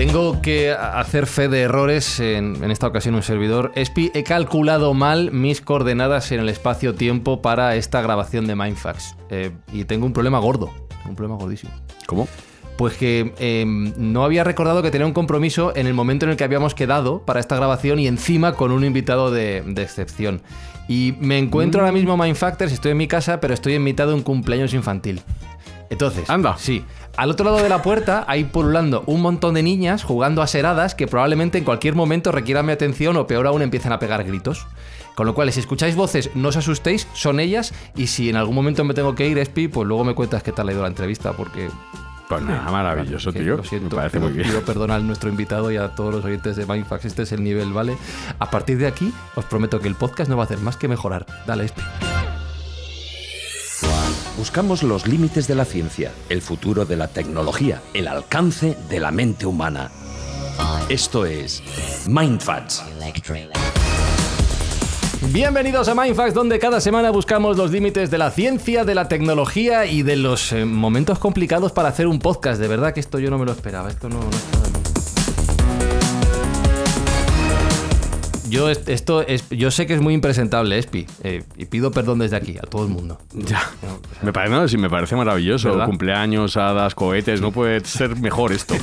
Tengo que hacer fe de errores en esta ocasión un servidor. Espi, he calculado mal mis coordenadas en el espacio-tiempo para esta grabación de Mindfax. Y tengo un problema gordo, un problema gordísimo. ¿Cómo? Pues que no había recordado que tenía un compromiso en el momento en el que habíamos quedado para esta grabación y encima con un invitado de excepción. Y me encuentro ahora mismo Mindfactors, estoy en mi casa, pero estoy en mitad de un cumpleaños infantil. Entonces, anda. Sí, al otro lado de la puerta hay pululando un montón de niñas jugando a seradas que probablemente en cualquier momento requieran mi atención o peor aún empiecen a pegar gritos. Con lo cual, si escucháis voces, no os asustéis, son ellas, y si en algún momento me tengo que ir, Espi, pues luego me cuentas qué tal ha ido la entrevista, porque... Pues nada, maravilloso, tío. Lo siento, me parece muy bien. Pido perdón a nuestro invitado y a todos los oyentes de Mindfax. Este es el nivel, ¿vale? A partir de aquí, os prometo que el podcast no va a hacer más que mejorar. Dale, Espi. Buscamos los límites de la ciencia, el futuro de la tecnología, el alcance de la mente humana. Esto es Mindfacts. Bienvenidos a Mindfax, donde cada semana buscamos los límites de la ciencia, de la tecnología y de los momentos complicados para hacer un podcast. De verdad que esto yo no me lo esperaba. Esto no estaba en mí. Yo sé que es muy impresentable, Espi, y pido perdón desde aquí a todo el mundo. Ya. Me parece maravilloso. ¿Verdad? Cumpleaños, hadas, cohetes. No puede ser mejor esto.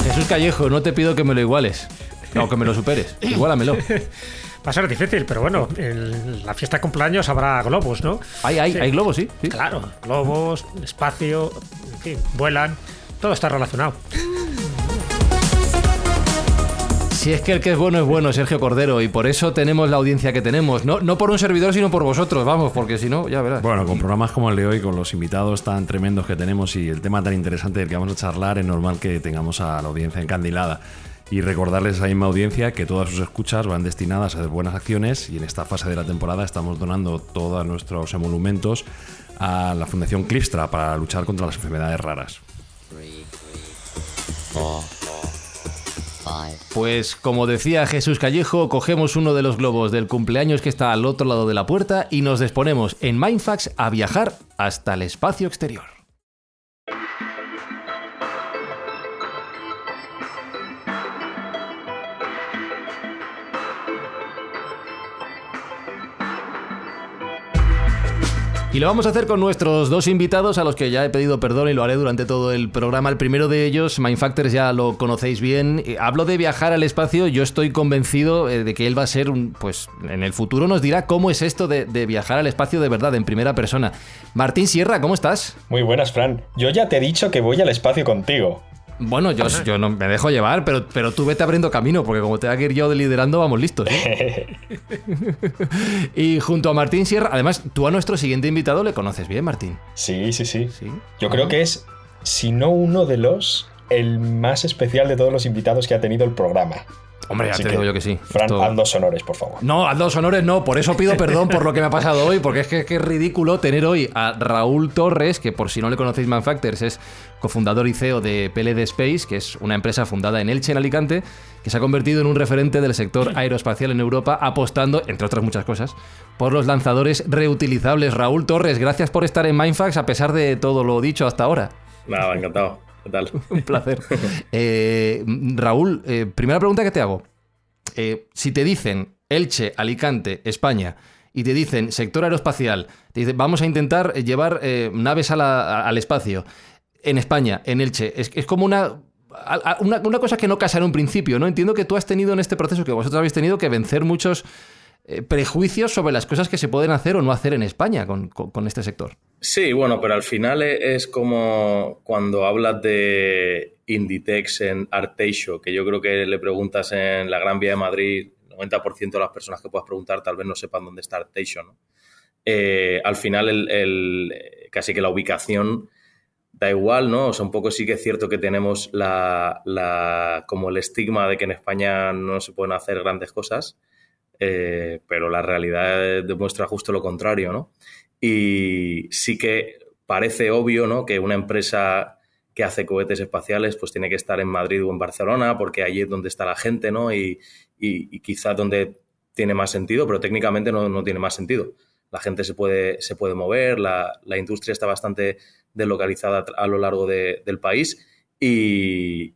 Jesús Callejo, no te pido que me lo iguales. No, que me lo superes. Igualamelo. Va a ser difícil, pero bueno, en la fiesta de cumpleaños habrá globos, ¿no? Hay globos, sí. Claro, globos, espacio, en fin, vuelan, todo está relacionado. Si es que el que es bueno, Sergio Cordero, y por eso tenemos la audiencia que tenemos. No por un servidor, sino por vosotros, vamos, porque si no, ya verás. Bueno, con programas como el de hoy, con los invitados tan tremendos que tenemos y el tema tan interesante del que vamos a charlar, es normal que tengamos a la audiencia encandilada. Y recordarles a esa misma audiencia que todas sus escuchas van destinadas a hacer buenas acciones, y en esta fase de la temporada estamos donando todos nuestros emolumentos a la Fundación Clipstra para luchar contra las enfermedades raras. Pues como decía Jesús Callejo, cogemos uno de los globos del cumpleaños que está al otro lado de la puerta y nos disponemos en Mindfax a viajar hasta el espacio exterior. Y lo vamos a hacer con nuestros dos invitados, a los que ya he pedido perdón y lo haré durante todo el programa. El primero de ellos, Mindfactors, ya lo conocéis bien. Hablo de viajar al espacio. Yo estoy convencido de que él va a ser, pues en el futuro nos dirá cómo es esto de viajar al espacio de verdad, en primera persona. Martín Sierra, ¿cómo estás? Muy buenas, Fran. Yo ya te he dicho que voy al espacio contigo. Bueno, yo no me dejo llevar, pero tú vete abriendo camino, porque como tenga que ir yo liderando, vamos listos, ¿eh? Y junto a Martín Sierra, además, tú a nuestro siguiente invitado le conoces bien, Martín. Sí. ¿Sí? Yo creo que es, si no uno de el más especial de todos los invitados que ha tenido el programa. Hombre, ya Así te digo yo que sí. Fran, haz dos honores, por favor. No, haz dos honores no, por eso pido perdón por lo que me ha pasado hoy, porque es que es ridículo tener hoy a Raúl Torres, que por si no le conocéis, Mindfactors, es cofundador y CEO de PLD Space, que es una empresa fundada en Elche, en Alicante, que se ha convertido en un referente del sector aeroespacial en Europa, apostando, entre otras muchas cosas, por los lanzadores reutilizables. Raúl Torres, gracias por estar en Mindfax a pesar de todo lo dicho hasta ahora. Nada, encantado. ¿Qué tal? Un placer. Raúl, primera pregunta que te hago. Si te dicen Elche, Alicante, España, y te dicen sector aeroespacial, te dicen vamos a intentar llevar naves al espacio en España, en Elche, es como una cosa que no casa en un principio, ¿no? Entiendo que tú has tenido en este proceso, que vosotros habéis tenido que vencer muchos prejuicios sobre las cosas que se pueden hacer o no hacer en España con este sector. Sí, bueno, pero al final es como cuando hablas de Inditex en Arteixo, que yo creo que le preguntas en la Gran Vía de Madrid, 90% de las personas que puedas preguntar tal vez no sepan dónde está Arteixo, ¿no? Al final casi que la ubicación da igual, ¿no? O sea, un poco sí que es cierto que tenemos como el estigma de que en España no se pueden hacer grandes cosas, pero la realidad demuestra justo lo contrario, ¿no? Y sí que parece obvio, ¿no?, que una empresa que hace cohetes espaciales pues tiene que estar en Madrid o en Barcelona porque allí es donde está la gente, ¿no? Y quizás donde tiene más sentido, pero técnicamente no tiene más sentido. La gente se puede mover, la industria está bastante deslocalizada a lo largo del país. Y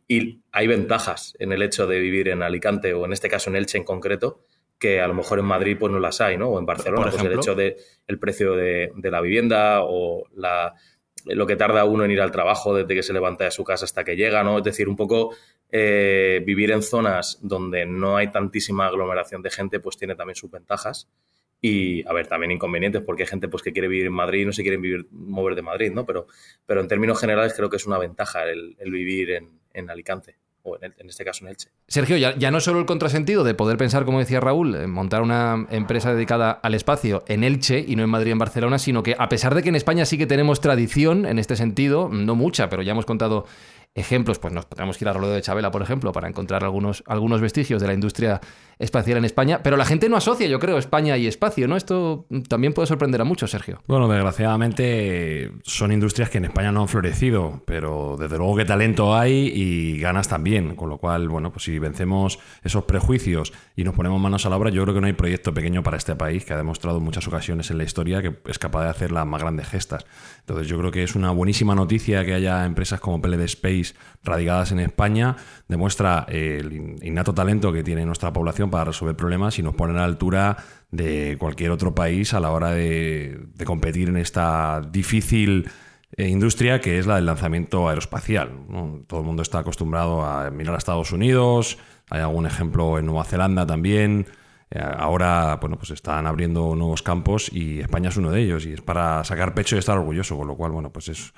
hay ventajas en el hecho de vivir en Alicante o en este caso en Elche en concreto, que a lo mejor en Madrid pues no las hay, ¿no? O en Barcelona, pues el hecho de el precio de la vivienda o lo que tarda uno en ir al trabajo desde que se levanta de su casa hasta que llega, ¿no? Es decir, un poco vivir en zonas donde no hay tantísima aglomeración de gente, pues tiene también sus ventajas. Y, a ver, también inconvenientes, porque hay gente pues, que quiere vivir en Madrid y no se quiere mover de Madrid, ¿no? Pero en términos generales creo que es una ventaja el vivir en Alicante, o en este caso en Elche. Sergio, ya no solo el contrasentido de poder pensar, como decía Raúl, en montar una empresa dedicada al espacio en Elche y no en Madrid y en Barcelona, sino que a pesar de que en España sí que tenemos tradición en este sentido, no mucha, pero ya hemos contado ejemplos, pues nos podríamos ir a Roledo de Chabela, por ejemplo, para encontrar algunos vestigios de la industria espacial en España, pero la gente no asocia, yo creo, España y espacio, ¿no? Esto también puede sorprender a muchos, Sergio. Bueno, desgraciadamente son industrias que en España no han florecido, pero desde luego que talento hay y ganas también, con lo cual, bueno, pues si vencemos esos prejuicios y nos ponemos manos a la obra, yo creo que no hay proyecto pequeño para este país que ha demostrado en muchas ocasiones en la historia que es capaz de hacer las más grandes gestas. Entonces yo creo que es una buenísima noticia que haya empresas como PLD Space radicadas en España, demuestra el innato talento que tiene nuestra población para resolver problemas y nos pone a la altura de cualquier otro país a la hora de competir en esta difícil industria que es la del lanzamiento aeroespacial, ¿no? Todo el mundo está acostumbrado a mirar a Estados Unidos, hay algún ejemplo en Nueva Zelanda también. Ahora, bueno, pues están abriendo nuevos campos y España es uno de ellos y es para sacar pecho y estar orgulloso, con lo cual, bueno, pues es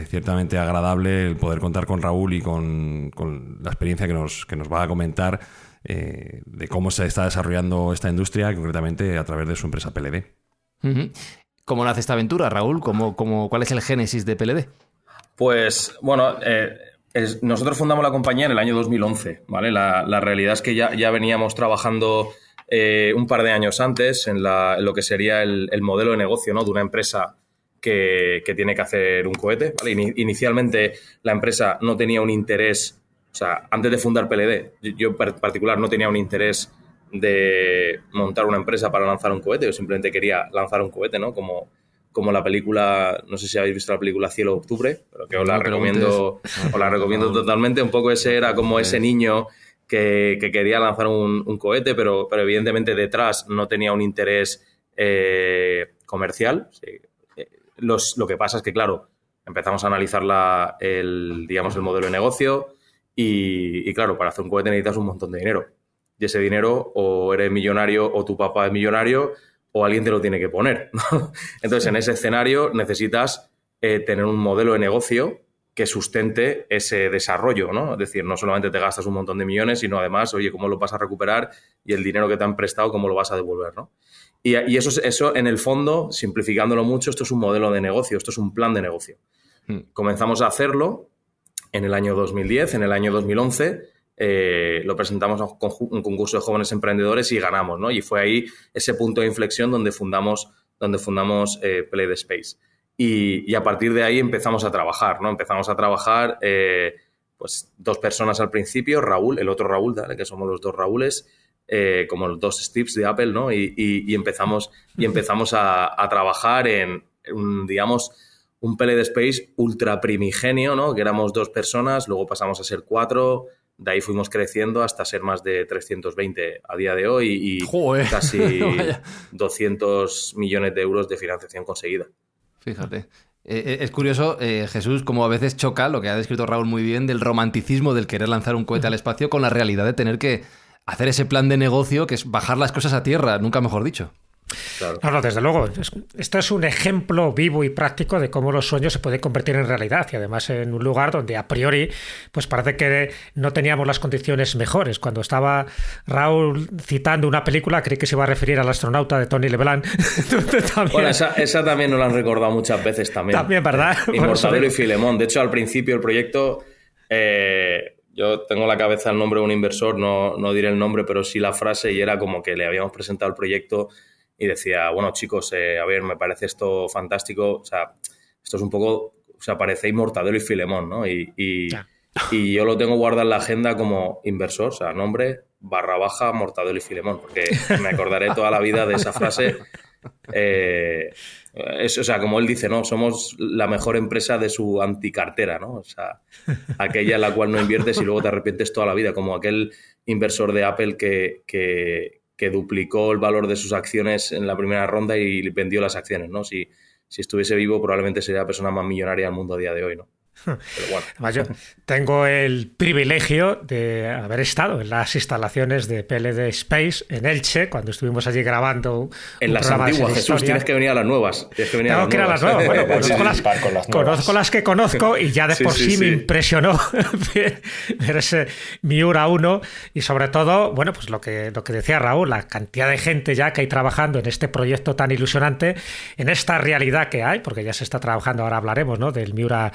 ciertamente agradable el poder contar con Raúl y con la experiencia que nos va a comentar de cómo se está desarrollando esta industria, concretamente a través de su empresa PLD. Uh-huh. ¿Cómo nace esta aventura, Raúl? ¿Cuál es el génesis de PLD? Pues, bueno, nosotros fundamos la compañía en el año 2011, ¿vale? La realidad es que ya veníamos trabajando un par de años antes en lo que sería el modelo de negocio, ¿no? De una empresa que tiene que hacer un cohete, ¿vale? Inicialmente la empresa no tenía un interés, o sea, antes de fundar PLD, yo en particular no tenía un interés de montar una empresa para lanzar un cohete, yo simplemente quería lanzar un cohete, ¿no? Como la película, no sé si habéis visto la película Cielo de Octubre, pero que os la recomiendo totalmente. Un poco ese era como ese niño que quería lanzar un cohete, pero evidentemente detrás no tenía un interés comercial. Sí. Lo que pasa es que, claro, empezamos a analizar el modelo de negocio y, claro, para hacer un cohete necesitas un montón de dinero. Y ese dinero o eres millonario o tu papá es millonario o alguien te lo tiene que poner, ¿no? Entonces, en ese escenario necesitas tener un modelo de negocio que sustente ese desarrollo, ¿no? Es decir, no solamente te gastas un montón de millones, sino además, oye, ¿cómo lo vas a recuperar? Y el dinero que te han prestado, ¿cómo lo vas a devolver, ¿no? Y eso, en el fondo, simplificándolo mucho, esto es un modelo de negocio, esto es un plan de negocio. Comenzamos a hacerlo en el año 2010, en el año 2011, lo presentamos a un concurso de jóvenes emprendedores y ganamos, ¿no? Y fue ahí ese punto de inflexión donde fundamos PLD Space. Y a partir de ahí empezamos a trabajar, ¿no? Empezamos a trabajar, pues, 2 personas al principio, Raúl, el otro Raúl, ¿vale? Que somos los 2 Raúles, como los 2 Steves de Apple, ¿no? Y empezamos a trabajar en un PLD Space ultra primigenio, ¿no? Que éramos 2 personas, luego pasamos a ser 4, de ahí fuimos creciendo hasta ser más de 320 a día de hoy y ¡joder! Casi 200 millones de euros de financiación conseguida. Fíjate. Es curioso, Jesús, como a veces choca lo que ha descrito Raúl muy bien del romanticismo del querer lanzar un cohete al espacio con la realidad de tener que hacer ese plan de negocio que es bajar las cosas a tierra, nunca mejor dicho. Claro. No, desde luego. Esto es un ejemplo vivo y práctico de cómo los sueños se pueden convertir en realidad y además en un lugar donde a priori pues parece que no teníamos las condiciones mejores. Cuando estaba Raúl citando una película, creí que se iba a referir al astronauta de Tony Leblanc. Bueno, esa también nos la han recordado muchas veces también. También, ¿verdad? Y Mortadelo y Filemón. De hecho, al principio del proyecto... yo tengo en la cabeza el nombre de un inversor, no diré el nombre, pero sí la frase, y era como que le habíamos presentado el proyecto y decía, bueno, chicos, a ver, me parece esto fantástico, o sea, esto es un poco, o sea, parecéis Mortadelo y Filemón, ¿no? Y yo lo tengo guardado en la agenda como inversor, o sea, nombre / Mortadelo y Filemón, porque me acordaré toda la vida de esa frase O sea, como él dice, ¿no? Somos la mejor empresa de su anticartera, ¿no? O sea, aquella en la cual no inviertes y luego te arrepientes toda la vida, como aquel inversor de Apple que duplicó el valor de sus acciones en la primera ronda y vendió las acciones, ¿no? Si estuviese vivo, probablemente sería la persona más millonaria del mundo a día de hoy, ¿no? Pero bueno. Además, yo tengo el privilegio de haber estado en las instalaciones de PLD Space en Elche, cuando estuvimos allí grabando en las antiguas, Jesús, tienes que venir a las nuevas. Tengo que ir a las nuevas. Bueno, conozco las que conozco y ya de por sí me impresionó ver ese Miura 1 y sobre todo, bueno, pues lo que decía Raúl, la cantidad de gente ya que hay trabajando en este proyecto tan ilusionante, en esta realidad que hay, porque ya se está trabajando, ahora hablaremos, ¿no? Del Miura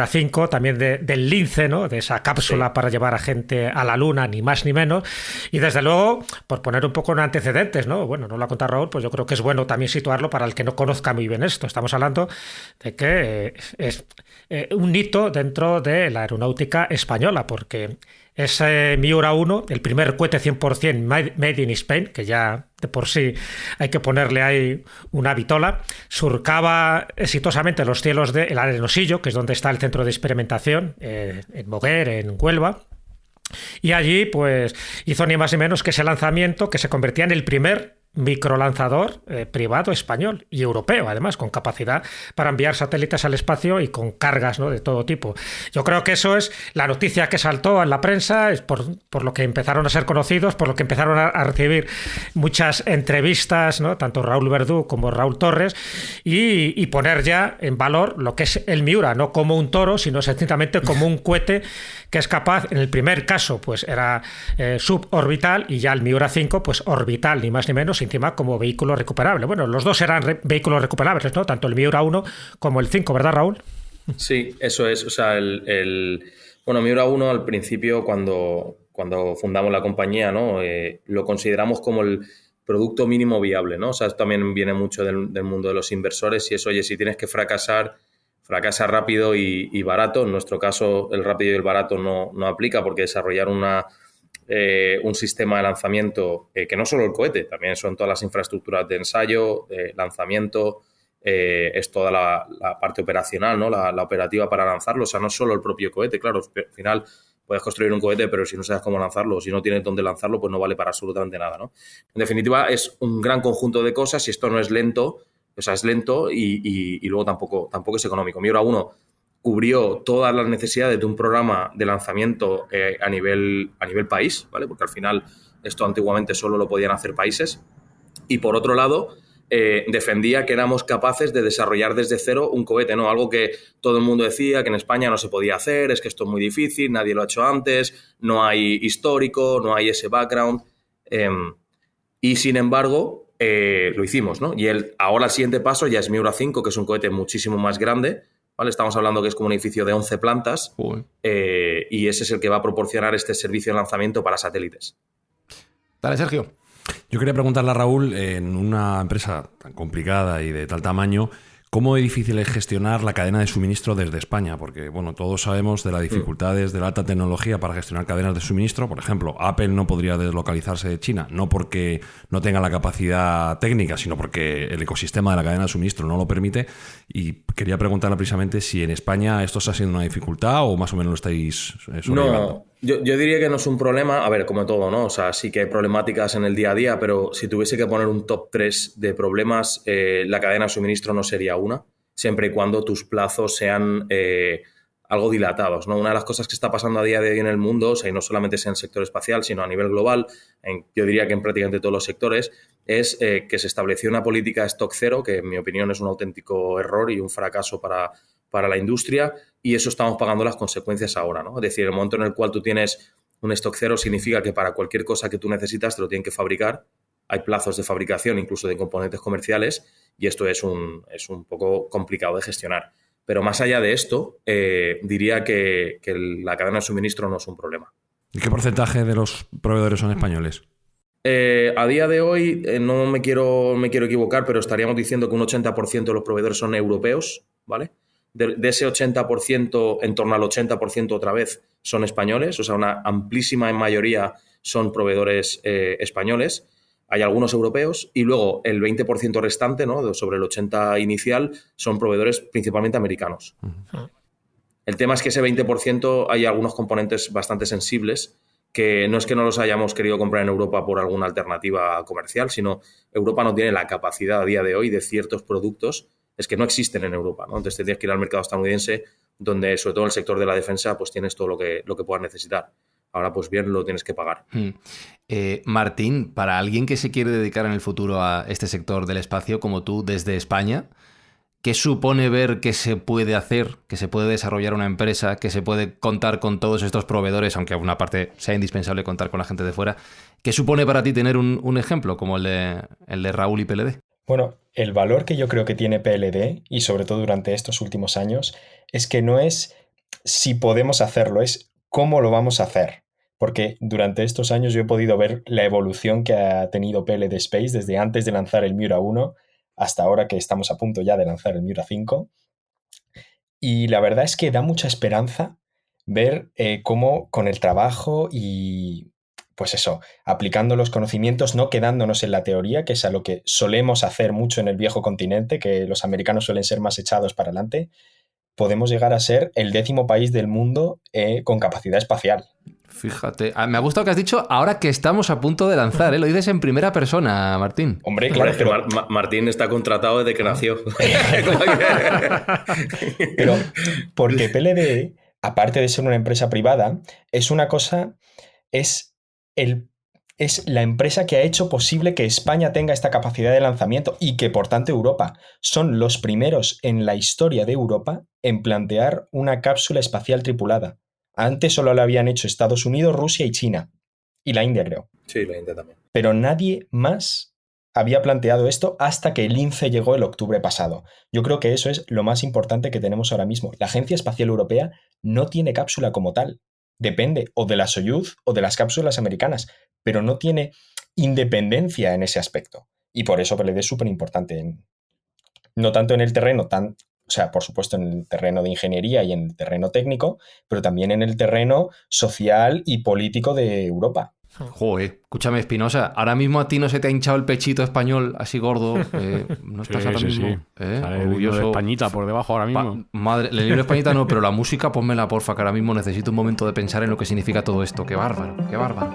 5, también del Lince, ¿no? De esa cápsula para llevar a gente a la Luna, ni más ni menos. Y desde luego, por poner un poco en antecedentes, ¿no? Bueno, no lo ha contado Raúl, pues yo creo que es bueno también situarlo para el que no conozca muy bien esto. Estamos hablando de que es un hito dentro de la aeronáutica española, porque es Miura 1, el primer cohete 100% made in Spain, que ya de por sí hay que ponerle ahí una vitola, surcaba exitosamente los cielos del Arenosillo, que es donde está el centro de experimentación, en Moguer, en Huelva. Y allí pues hizo ni más ni menos que ese lanzamiento que se convertía en el primer microlanzador privado español y europeo, además, con capacidad para enviar satélites al espacio y con cargas, ¿no? De todo tipo. Yo creo que eso es la noticia que saltó en la prensa, es por lo que empezaron a ser conocidos, por lo que empezaron a recibir muchas entrevistas, ¿no? Tanto Raúl Verdú como Raúl Torres, y poner ya en valor lo que es el Miura, no como un toro, sino sencillamente como un cohete que es capaz, en el primer caso, pues era suborbital, y ya el Miura 5, pues orbital, ni más ni menos, encima como vehículo recuperable. Bueno, los dos eran vehículos recuperables, ¿no? Tanto el Miura 1 como el 5, ¿verdad, Raúl? Sí, eso es. O sea, bueno, Miura 1 al principio, cuando fundamos la compañía, ¿no? Lo consideramos como el producto mínimo viable, ¿no? O sea, esto también viene mucho del mundo de los inversores y es, oye, si tienes que fracasa rápido y barato. En nuestro caso, el rápido y el barato no aplica, porque desarrollar un sistema de lanzamiento, que no solo el cohete, también son todas las infraestructuras de ensayo, lanzamiento, es toda la parte operacional, ¿no? La operativa para lanzarlo. O sea, no solo el propio cohete, claro, al final puedes construir un cohete, pero si no sabes cómo lanzarlo o si no tienes dónde lanzarlo, pues no vale para absolutamente nada, ¿no? En definitiva, es un gran conjunto de cosas y esto no es lento. O sea, es lento y luego tampoco es económico. Miura 1 cubrió todas las necesidades de un programa de lanzamiento a nivel país, ¿vale? Porque al final esto antiguamente solo lo podían hacer países. Y por otro lado, defendía que éramos capaces de desarrollar desde cero un cohete, ¿no? Algo que todo el mundo decía que en España no se podía hacer, es que esto es muy difícil, nadie lo ha hecho antes, no hay histórico, no hay ese background. Y sin embargo, lo hicimos, ¿no? Y ahora el siguiente paso ya es Miura 5, que es un cohete muchísimo más grande, ¿vale? Estamos hablando que es como un edificio de 11 plantas, y ese es el que va a proporcionar este servicio de lanzamiento para satélites. Dale, Sergio. Yo quería preguntarle a Raúl, en una empresa tan complicada y de tal tamaño, ¿cómo de difícil es gestionar la cadena de suministro desde España? Porque, bueno, todos sabemos de las dificultades de la alta tecnología para gestionar cadenas de suministro. Por ejemplo, Apple no podría deslocalizarse de China, no porque no tenga la capacidad técnica, sino porque el ecosistema de la cadena de suministro no lo permite. Y quería preguntarle precisamente si en España esto está siendo una dificultad o más o menos lo estáis sobrellevando. No, yo diría que no es un problema. A ver, como todo, ¿no? O sea, sí que hay problemáticas en el día a día, pero si tuviese que poner un top 3 de problemas, la cadena de suministro no sería una, siempre y cuando tus plazos sean algo dilatados, ¿no? Una de las cosas que está pasando a día de hoy en el mundo, o sea, y no solamente sea en el sector espacial, sino a nivel global, yo diría que en prácticamente todos los sectores, es que se estableció una política de stock cero, que en mi opinión es un auténtico error y un fracaso para la industria, y eso estamos pagando las consecuencias ahora, ¿no? Es decir, el momento en el cual tú tienes un stock cero significa que para cualquier cosa que tú necesitas te lo tienen que fabricar. Hay plazos de fabricación, incluso de componentes comerciales, y esto es un poco complicado de gestionar. Pero más allá de esto, diría que la cadena de suministro no es un problema. ¿Y qué porcentaje de los proveedores son españoles? A día de hoy, no me quiero equivocar, pero estaríamos diciendo que un 80% de los proveedores son europeos, ¿vale? De ese 80%, en torno al 80% otra vez son españoles, o sea, una amplísima mayoría son proveedores españoles. hay algunos europeos y luego el 20% restante, ¿no? Sobre el 80% inicial, son proveedores principalmente americanos. El tema es que ese 20% hay algunos componentes bastante sensibles que no es que no los hayamos querido comprar en Europa por alguna alternativa comercial, sino Europa no tiene la capacidad a día de hoy de ciertos productos, es que no existen en Europa, ¿no? Entonces tienes que ir al mercado estadounidense, donde sobre todo en el sector de la defensa pues tienes todo lo que puedas necesitar. Ahora pues bien lo tienes que pagar. Martín, para alguien que se quiere dedicar en el futuro a este sector del espacio como tú desde España, ¿qué supone ver que se puede hacer, que se puede desarrollar una empresa, que se puede contar con todos estos proveedores, aunque a una parte sea indispensable contar con la gente de fuera? ¿Qué supone para ti tener un ejemplo como el de Raúl y PLD? Bueno, el valor que yo creo que tiene PLD, y sobre todo durante estos últimos años, es que no es si podemos hacerlo, es cómo lo vamos a hacer. Porque durante estos años yo he podido ver la evolución que ha tenido PLD Space desde antes de lanzar el Miura 1 hasta ahora que estamos a punto ya de lanzar el Miura 5. Y la verdad es que da mucha esperanza ver cómo con el trabajo y pues eso, aplicando los conocimientos, no quedándonos en la teoría, que es a lo que solemos hacer mucho en el viejo continente, que los americanos suelen ser más echados para adelante, podemos llegar a ser el 10º país del mundo con capacidad espacial. Fíjate, me ha gustado que has dicho ahora que estamos a punto de lanzar, ¿eh? Lo dices en primera persona, Martín. Hombre, claro, pero... Martín está contratado desde que nació. Pero porque PLD, aparte de ser una empresa privada, es una cosa, es la empresa que ha hecho posible que España tenga esta capacidad de lanzamiento y que, por tanto, Europa son los primeros en la historia de Europa en plantear una cápsula espacial tripulada. Antes solo lo habían hecho Estados Unidos, Rusia y China. Y la India, creo. Sí, la India también. Pero nadie más había planteado esto hasta que el INCE llegó el octubre pasado. Yo creo que eso es lo más importante que tenemos ahora mismo. La Agencia Espacial Europea no tiene cápsula como tal. Depende o de la Soyuz o de las cápsulas americanas, pero no tiene independencia en ese aspecto. Y por eso PLD es súper importante. No tanto en el terreno o sea, por supuesto en el terreno de ingeniería y en el terreno técnico, pero también en el terreno social y político de Europa. Joder, escúchame, Espinosa, ahora mismo a ti no se te ha hinchado el pechito español así gordo. No estás ahora mismo. Sí. Sale el libro de Españita por debajo ahora mismo. Madre, el libro de Españita no, pero la música pónmela, porfa, que ahora mismo necesito un momento de pensar en lo que significa todo esto. Qué bárbaro, qué bárbaro.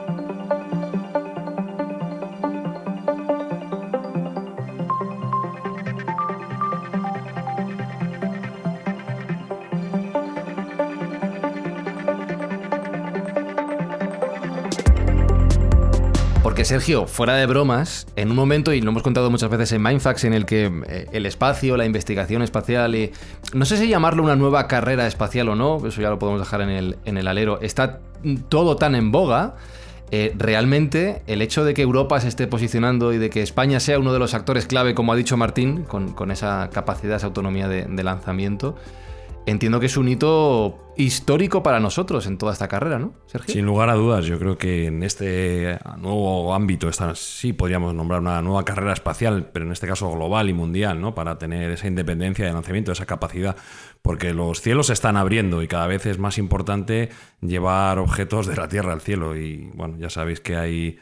Porque, Sergio, fuera de bromas, en un momento, y lo hemos contado muchas veces en Mindfax, en el que el espacio, la investigación espacial, y no sé si llamarlo una nueva carrera espacial o no, eso ya lo podemos dejar en el alero, está todo tan en boga, realmente el hecho de que Europa se esté posicionando y de que España sea uno de los actores clave, como ha dicho Martín, con esa capacidad, esa autonomía de lanzamiento, entiendo que es un hito histórico para nosotros en toda esta carrera, ¿no, Sergio? Sin lugar a dudas, yo creo que en este nuevo ámbito sí podríamos nombrar una nueva carrera espacial, pero en este caso global y mundial, ¿no? Para tener esa independencia de lanzamiento, esa capacidad, porque los cielos se están abriendo y cada vez es más importante llevar objetos de la Tierra al cielo. Y bueno, ya sabéis que hay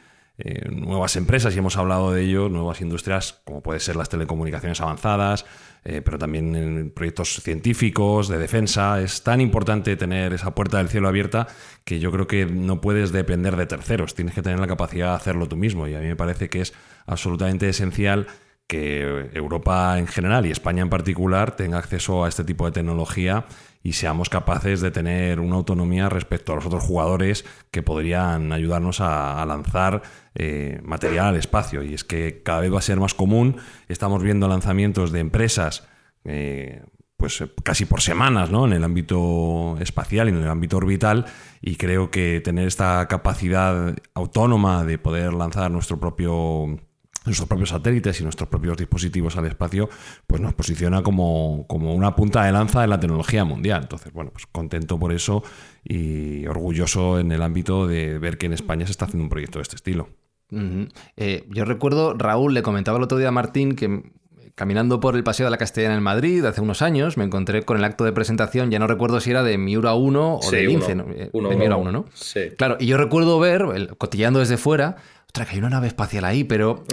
nuevas empresas, y hemos hablado de ello, nuevas industrias como puede ser las telecomunicaciones avanzadas, pero también en proyectos científicos, de defensa. Es tan importante tener esa puerta del cielo abierta que yo creo que no puedes depender de terceros, tienes que tener la capacidad de hacerlo tú mismo, y a mí me parece que es absolutamente esencial que Europa en general y España en particular tenga acceso a este tipo de tecnología y seamos capaces de tener una autonomía respecto a los otros jugadores que podrían ayudarnos a lanzar material al espacio. Y es que cada vez va a ser más común. Estamos viendo lanzamientos de empresas pues casi por semanas, ¿no? En el ámbito espacial y en el ámbito orbital, y creo que tener esta capacidad autónoma de poder lanzar nuestros propios satélites y nuestros propios dispositivos al espacio, pues nos posiciona como una punta de lanza en la tecnología mundial. Entonces, bueno, pues contento por eso y orgulloso en el ámbito de ver que en España se está haciendo un proyecto de este estilo. Yo recuerdo, Raúl, le comentaba el otro día a Martín que caminando por el Paseo de la Castellana en Madrid hace unos años, me encontré con el acto de presentación, ya no recuerdo si era de Miura 1 o de Lince, de Miura 1, ¿no? Sí. Claro, y yo recuerdo ver, cotilleando desde fuera, ostras, que hay una nave espacial ahí, pero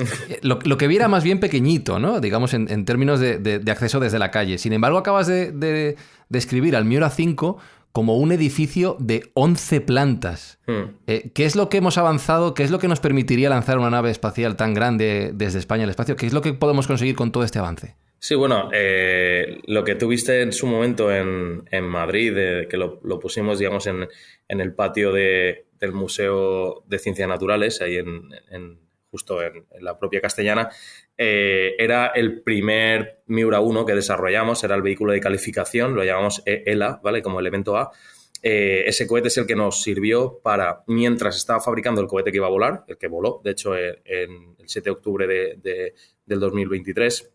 lo que vi era más bien pequeñito, ¿no? Digamos, en términos de acceso desde la calle. Sin embargo, acabas de describir al Miura 5 como un edificio de 11 plantas. ¿Qué es lo que hemos avanzado? ¿Qué es lo que nos permitiría lanzar una nave espacial tan grande desde España al espacio? ¿Qué es lo que podemos conseguir con todo este avance? Sí, bueno, lo que tuviste en su momento en Madrid, que lo pusimos, digamos, en el patio del Museo de Ciencias Naturales, ahí justo en la propia Castellana, era el primer Miura 1 que desarrollamos, era el vehículo de calificación, lo llamamos ELA, ¿vale? Como elemento A. Ese cohete es el que nos sirvió para, mientras estaba fabricando el cohete que iba a volar, el que voló, de hecho, en el 7 de octubre del 2023,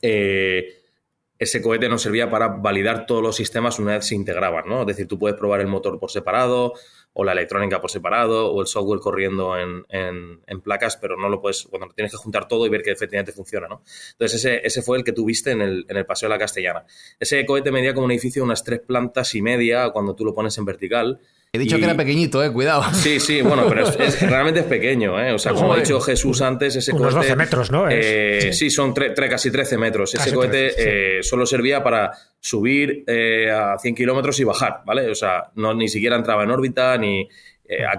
ese cohete nos servía para validar todos los sistemas una vez se integraban, ¿no? Es decir, tú puedes probar el motor por separado, o la electrónica por separado, o el software corriendo en placas, pero no lo puedes, cuando tienes que juntar todo y ver que efectivamente funciona, ¿no? Entonces ese fue el que tú viste en el Paseo de la Castellana. Ese cohete medía como un edificio de unas 3 plantas y media cuando tú lo pones en vertical. He dicho que era pequeñito, cuidado. Sí, bueno, pero realmente es pequeño, O sea, como ha dicho Jesús antes, ese unos cohete... 12 metros, ¿no? Sí, son casi 13 metros. Ese cohete solo servía para subir a 100 kilómetros y bajar, ¿vale? O sea, ni siquiera entraba en órbita, ni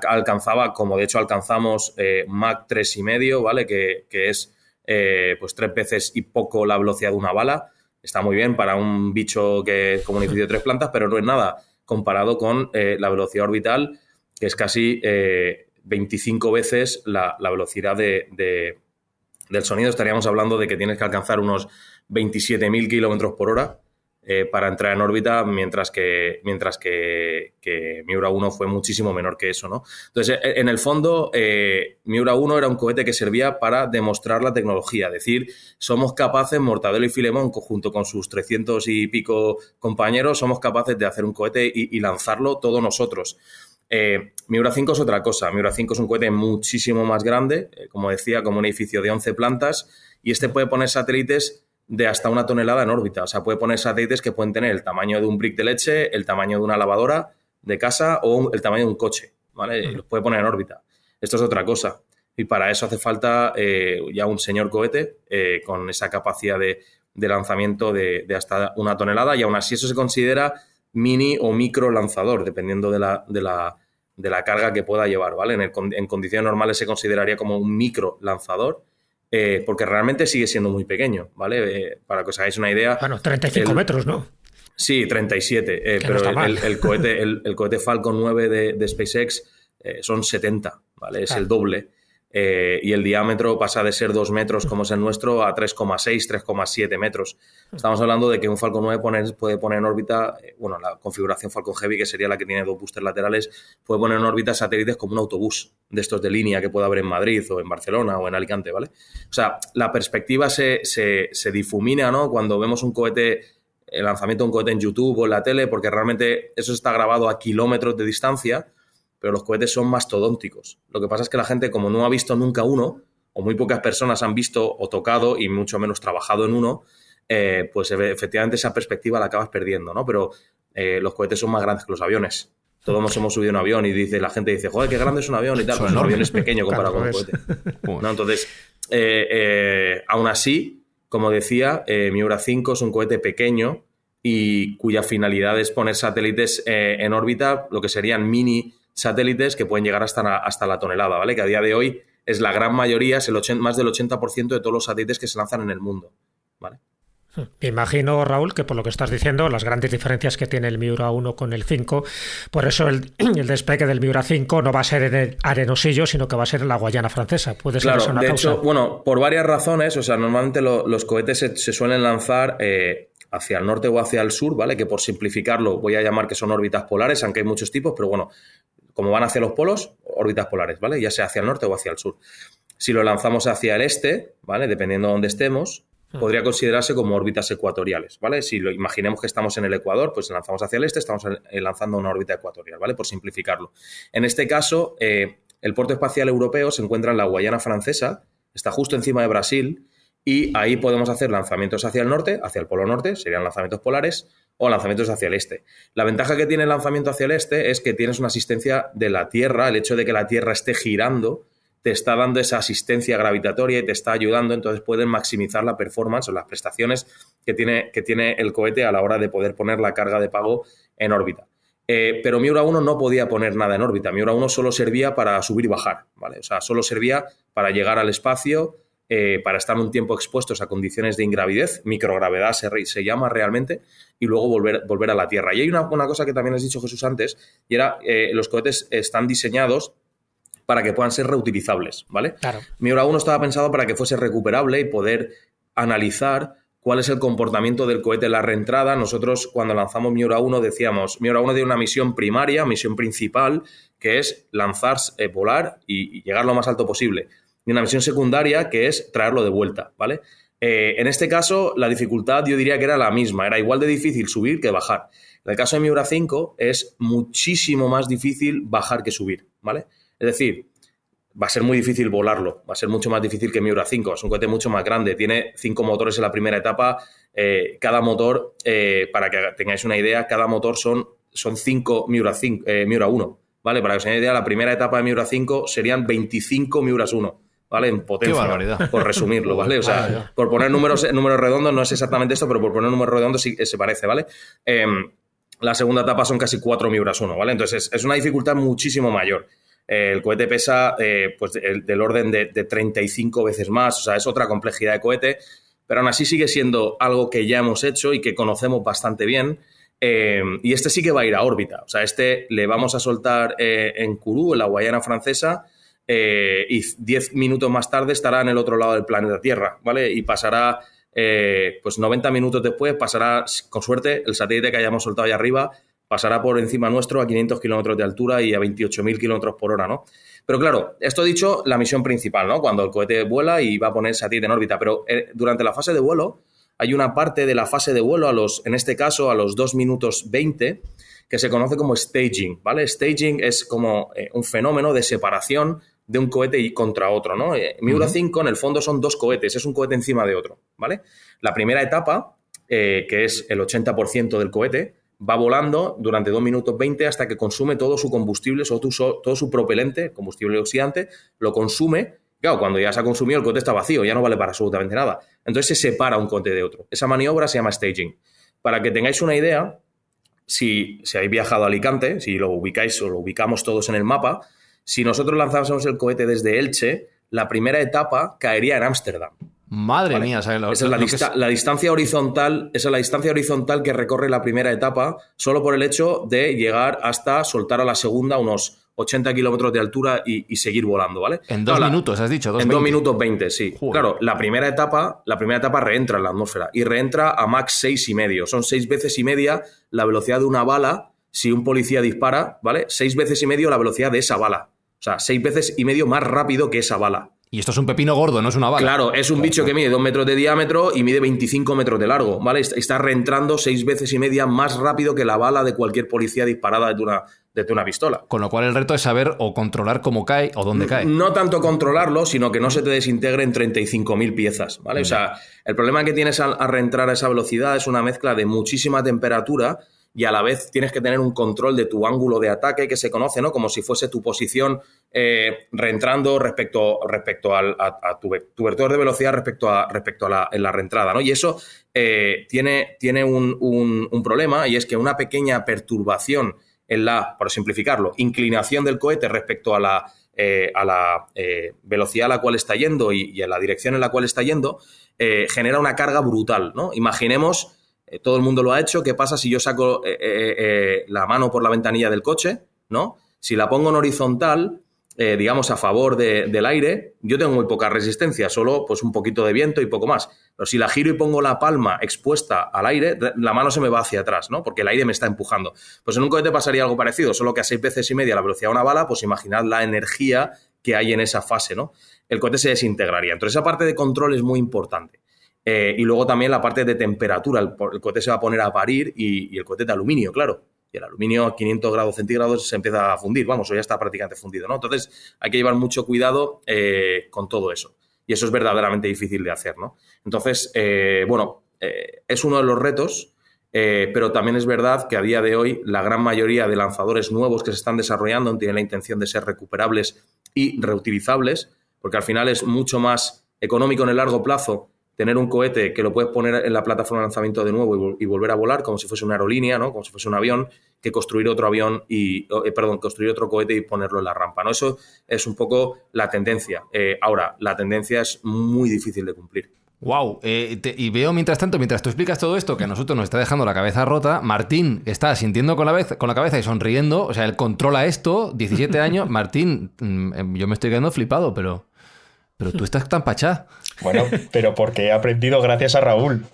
alcanzaba, como de hecho alcanzamos Mach 3,5, ¿vale? Que es pues 3 veces y poco la velocidad de una bala. Está muy bien para un bicho que es como un edificio de 3 plantas, pero no es nada comparado con la velocidad orbital, que es casi 25 veces la velocidad del sonido. Estaríamos hablando de que tienes que alcanzar unos 27.000 kilómetros por hora para entrar en órbita, mientras que Miura 1 fue muchísimo menor que eso, ¿no? Entonces, en el fondo, Miura 1 era un cohete que servía para demostrar la tecnología, es decir, somos capaces, Mortadelo y Filemón, junto con sus 300 y pico compañeros, somos capaces de hacer un cohete y lanzarlo todos nosotros. Miura 5 es otra cosa. Miura 5 es un cohete muchísimo más grande, como decía, como un edificio de 11 plantas, y este puede poner satélites de hasta 1 tonelada en órbita. O sea, puede poner satélites que pueden tener el tamaño de un brick de leche, el tamaño de una lavadora de casa o el tamaño de un coche, ¿vale? Los puede poner en órbita. Esto es otra cosa. Y para eso hace falta ya un señor cohete con esa capacidad de lanzamiento de hasta 1 tonelada, y aún así eso se considera mini o micro lanzador, dependiendo de la carga que pueda llevar, ¿vale? En condiciones normales se consideraría como un micro lanzador, porque realmente sigue siendo muy pequeño, ¿vale? Para que os hagáis una idea... Bueno, 35 metros, ¿no? Sí, 37, pero no el cohete Falcon 9 de SpaceX son 70, ¿vale? Es el doble. Y el diámetro pasa de ser 2 metros, como es el nuestro, a 3,6, 3,7 metros. Estamos hablando de que un Falcon 9 puede poner en órbita, la configuración Falcon Heavy, que sería la que tiene 2 boosters laterales, puede poner en órbita satélites como un autobús de estos de línea que pueda haber en Madrid o en Barcelona o en Alicante, ¿vale? O sea, la perspectiva se difumina, ¿no? Cuando vemos un cohete, el lanzamiento de un cohete en YouTube o en la tele, porque realmente eso está grabado a kilómetros de distancia, pero los cohetes son mastodónticos. Lo que pasa es que la gente, como no ha visto nunca uno, o muy pocas personas han visto o tocado y mucho menos trabajado en uno, pues efectivamente esa perspectiva la acabas perdiendo, ¿no? Pero los cohetes son más grandes que los aviones. Todos hemos subido un avión y la gente dice, joder, qué grande es un avión y tal. Pues un avión es pequeño comparado con un cohete. ¿No? Entonces, aún así, como decía, Miura 5 es un cohete pequeño y cuya finalidad es poner satélites en órbita, lo que serían mini satélites que pueden llegar hasta la tonelada, ¿vale? Que a día de hoy es la gran mayoría, es más del 80% de todos los satélites que se lanzan en el mundo, ¿vale? Me imagino, Raúl, que por lo que estás diciendo, las grandes diferencias que tiene el Miura 1 con el 5, por eso el despegue del Miura 5 no va a ser en el Arenosillo, sino que va a ser en la Guayana Francesa. ¿Puede ser eso una causa? Hecho, bueno, por varias razones, o sea, normalmente los cohetes se suelen lanzar hacia el norte o hacia el sur, ¿vale? Que por simplificarlo voy a llamar que son órbitas polares, aunque hay muchos tipos, pero bueno, como van hacia los polos, órbitas polares, ¿vale? Ya sea hacia el norte o hacia el sur. Si lo lanzamos hacia el este, ¿vale? Dependiendo de dónde estemos, podría considerarse como órbitas ecuatoriales, ¿vale? Si lo imaginemos que estamos en el Ecuador, pues lanzamos hacia el este, estamos lanzando una órbita ecuatorial, ¿vale? Por simplificarlo. En este caso, el puerto espacial europeo se encuentra en la Guayana Francesa, está justo encima de Brasil, y ahí podemos hacer lanzamientos hacia el norte, hacia el polo norte, serían lanzamientos polares, o lanzamientos hacia el este. La ventaja que tiene el lanzamiento hacia el este es que tienes una asistencia de la Tierra, el hecho de que la Tierra esté girando te está dando esa asistencia gravitatoria y te está ayudando, entonces pueden maximizar la performance o las prestaciones que tiene el cohete a la hora de poder poner la carga de pago en órbita. Pero Miura 1 no podía poner nada en órbita. Miura 1 solo servía para subir y bajar, ¿vale? O sea, solo servía para llegar al espacio, para estar un tiempo expuestos a condiciones de ingravidez, microgravedad se llama realmente, y luego volver a la Tierra. Y hay una cosa que también has dicho, Jesús, antes, y era los cohetes están diseñados para que puedan ser reutilizables, ¿vale? Claro. Miura 1 estaba pensado para que fuese recuperable y poder analizar cuál es el comportamiento del cohete en la reentrada. Nosotros, cuando lanzamos Miura 1, decíamos, Miura 1 tiene una misión primaria, misión principal, que es lanzar, volar y llegar lo más alto posible. Y una misión secundaria, que es traerlo de vuelta, ¿vale? En este caso, la dificultad yo diría que era la misma, era igual de difícil subir que bajar. En el caso de Miura 5 es muchísimo más difícil bajar que subir, ¿vale? Es decir, va a ser muy difícil volarlo, va a ser mucho más difícil que Miura 5, es un cohete mucho más grande, tiene 5 motores en la primera etapa, cada motor, para que tengáis una idea, cada motor son 5 Miura 1, ¿vale? Para que os hagáis una idea, la primera etapa de Miura 5 serían 25 Miuras 1. ¿Vale? En potencia. Qué barbaridad. Por resumirlo, ¿vale? O sea, por poner números redondos, no es exactamente esto, pero por poner números redondos sí se parece, ¿vale? La segunda etapa son casi 4 Miuras 1, ¿vale? Entonces es una dificultad muchísimo mayor. El cohete pesa pues del orden de 35 veces más, o sea, es otra complejidad de cohete, pero aún así sigue siendo algo que ya hemos hecho y que conocemos bastante bien. Y este sí que va a ir a órbita, o sea, este le vamos a soltar en Kourou, en la Guayana Francesa, y 10 minutos más tarde estará en el otro lado del planeta Tierra, ¿vale? Y pasará, pues 90 minutos después, pasará, con suerte, el satélite que hayamos soltado ahí arriba, pasará por encima nuestro a 500 kilómetros de altura y a 28.000 kilómetros por hora, ¿no? Pero claro, esto dicho, la misión principal, ¿no? Cuando el cohete vuela y va a poner satélite en órbita, pero durante la fase de vuelo, hay una parte de la fase de vuelo, en este caso a los 2 minutos 20, que se conoce como staging, ¿vale? Staging es como un fenómeno de separación de un cohete contra otro, ¿no? Miura 5 en el fondo son 2 cohetes, es un cohete encima de otro, ¿vale? La primera etapa, que es el 80% del cohete, va volando durante 2 minutos 20 hasta que consume todo su combustible, todo su propelente, combustible oxidante, lo consume. Claro, cuando ya se ha consumido el cohete está vacío, ya no vale para absolutamente nada. Entonces se separa un cohete de otro. Esa maniobra se llama staging. Para que tengáis una idea, si habéis viajado a Alicante, si lo ubicáis o lo ubicamos todos en el mapa, si nosotros lanzásemos el cohete desde Elche, la primera etapa caería en Ámsterdam. Madre ¿vale? mía, ¿sabes? Esa es la distancia horizontal, esa es la distancia horizontal que recorre la primera etapa solo por el hecho de llegar hasta soltar a la segunda unos 80 kilómetros de altura y seguir volando, ¿vale? En 2 minutos, has dicho. En 2 minutos 20, sí. Joder. Claro, la primera etapa reentra en la atmósfera y reentra a Mach 6,5. Son 6 veces y media la velocidad de una bala si un policía dispara, ¿vale? 6 veces y medio la velocidad de esa bala. O sea, 6 veces y medio más rápido que esa bala. Y esto es un pepino gordo, no es una bala. Claro, es un bicho que mide 2 metros de diámetro y mide 25 metros de largo, ¿vale? Está reentrando 6 veces y media más rápido que la bala de cualquier policía disparada desde una pistola. Con lo cual el reto es saber o controlar cómo cae o dónde cae. No tanto controlarlo, sino que no se te desintegre en 35.000 piezas, ¿vale? O sea, el problema que tienes al reentrar a esa velocidad es una mezcla de muchísima temperatura y a la vez tienes que tener un control de tu ángulo de ataque que se conoce, ¿no? Como si fuese tu posición reentrando respecto a tu vector de velocidad respecto a la reentrada, ¿no? Y eso tiene un problema, y es que una pequeña perturbación en por simplificarlo, inclinación del cohete respecto a la velocidad a la cual está yendo y en la dirección en la cual está yendo, genera una carga brutal, ¿no? Imaginemos, todo el mundo lo ha hecho, ¿qué pasa si yo saco la mano por la ventanilla del coche, ¿no? Si la pongo en horizontal, digamos a favor del aire, yo tengo muy poca resistencia, solo pues un poquito de viento y poco más. Pero si la giro y pongo la palma expuesta al aire, la mano se me va hacia atrás, ¿no? Porque el aire me está empujando. Pues en un cohete pasaría algo parecido, solo que a 6 veces y media la velocidad de una bala, pues imaginad la energía que hay en esa fase, ¿no? El cohete se desintegraría. Entonces esa parte de control es muy importante. Y luego también la parte de temperatura. El cohete se va a poner a parir y el cohete de aluminio, claro. Y el aluminio a 500 grados centígrados se empieza a fundir, vamos, o ya está prácticamente fundido, ¿no? Entonces hay que llevar mucho cuidado con todo eso. y eso es verdaderamente difícil de hacer, ¿no? Entonces, es uno de los retos, pero también es verdad que a día de hoy la gran mayoría de lanzadores nuevos que se están desarrollando tienen la intención de ser recuperables y reutilizables, porque al final es mucho más económico en el largo plazo tener un cohete que lo puedes poner en la plataforma de lanzamiento de nuevo y volver a volar como si fuese una aerolínea, ¿no? Como si fuese un avión, que construir otro construir otro cohete y ponerlo en la rampa, ¿no? Eso es un poco la tendencia. Ahora, la tendencia es muy difícil de cumplir. Wow, y veo mientras tú explicas todo esto, que a nosotros nos está dejando la cabeza rota. Martín está sintiendo con la cabeza y sonriendo, o sea, él controla esto, 17 años. Martín, yo me estoy quedando flipado, pero tú estás tan pachá. Bueno, pero porque he aprendido gracias a Raúl.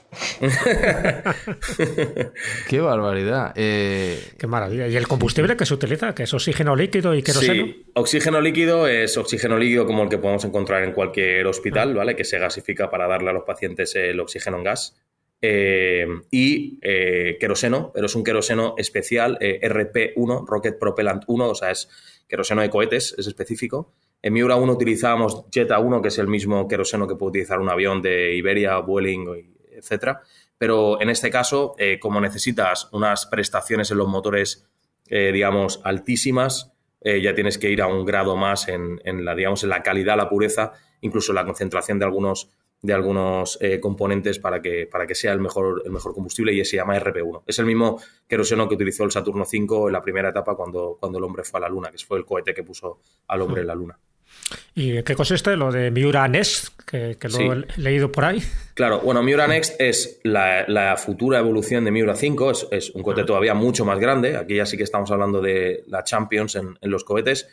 Qué barbaridad. Qué maravilla. ¿Y el combustible que se utiliza? ¿Que es oxígeno líquido y queroseno? Sí, oxígeno líquido es oxígeno líquido como el que podemos encontrar en cualquier hospital, ¿vale? Que se gasifica para darle a los pacientes el oxígeno en gas. Y queroseno, pero es un queroseno especial, RP1, Rocket Propellant 1, o sea, es queroseno de cohetes, es específico. En Miura 1 utilizábamos Jetta 1, que es el mismo queroseno que puede utilizar un avión de Iberia, Vueling, etc. Pero en este caso, como necesitas unas prestaciones en los motores, digamos, altísimas, ya tienes que ir a un grado más en la calidad, la pureza, incluso la concentración de algunos componentes para que sea el mejor combustible, y se llama RP1. Es el mismo queroseno que utilizó el Saturno V en la primera etapa cuando el hombre fue a la Luna, que fue el cohete que puso al hombre en la Luna. ¿Y qué consiste lo de Miura Next, que lo he leído por ahí? Claro, bueno, Miura Next es la futura evolución de Miura 5, es un cohete todavía mucho más grande. Aquí ya sí que estamos hablando de la Champions en los cohetes.